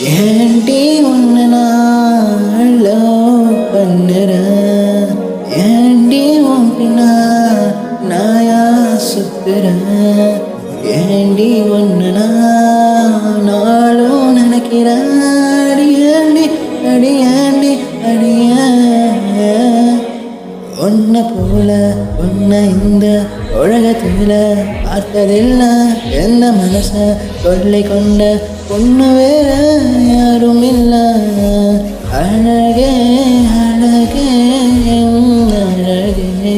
ஏண்டி ஒன்று நான் லவ் பண்ணுறேன், ஏண்டி உன் பின்னா நாயா சுத்துறேன், ஏண்டி ஒன்று நாளும் நினைக்கிறேன். அடியாண்டி அடியாண்டி அடிய ஒன்ன போல ஒன்ன இந்த உலகத்துல பார்த்ததில்லை. எந்த மனச கொள்ளை கொண்ட பொண்ணு வேற யாரும் இல்லை. அழகே அழகே அழகே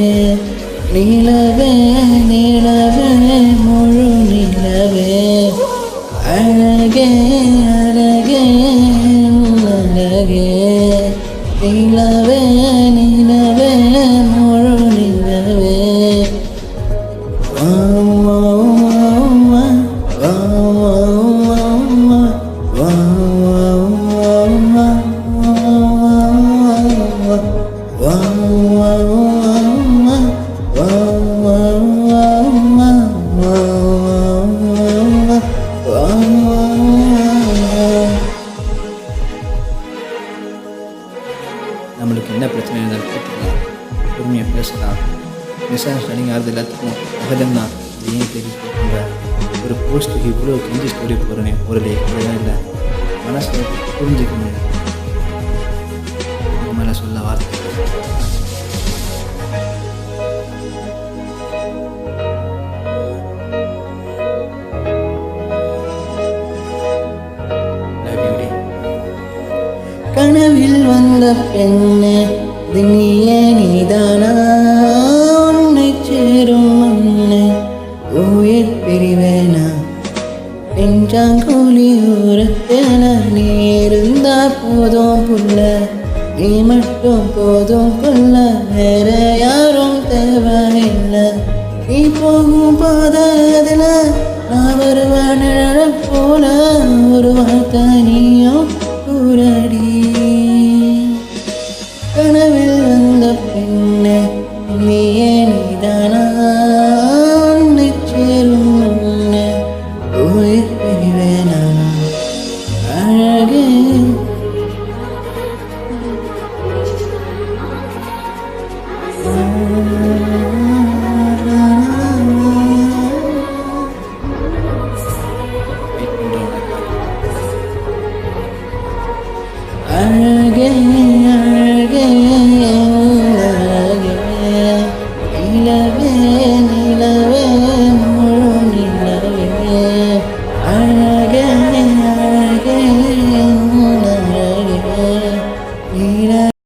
நிலவே நிலவே முழு நிலவே அழகே அழகே அழகே நிலவே நிலவே முழு நிலவே. நம்மளுக்கு என்ன பிரச்சனை இருந்தாலும் கேட்டுக்கலாம், பொறுமையாக பேசலாம். மிஸ் அண்டர்ஸ்டாண்டிங் ஆகிறது எல்லாத்துக்கும் சகஜம் தான். இது ஏன் தெரிவிக்க ஒரு போஸ்ட்டுக்கு இவ்வளோ கெஞ்சி ஸ்டோரி போகிறேனே ஒரு தான் இல்லை. மனசை புரிஞ்சுக்கணும். உங்கள் மேலே சொல்ல வார்த்தை கனவில் வந்த பெண்ணே நீயே நீதானா, உன்னை சேரும் மண்ணே உயிர் பிரிவேனா. நெஞ்சாங்கோலி ஊரத்தில் நீ இருந்தா போதும் புள்ள, நீ மட்டும் போதும் கொள்ள, வேற யாரும் தேவையில்லை. நீ போகும் பாதையில நான் வருவேன் நிழல் போல, ஒரு வார்த்தை நீயும் கூறடி. கனவில் வந்த பெண்ணே நீயே நீதானா, உன்னை சேரும் முன்னே உயிர் பிரிவேனா. அழகே அழகே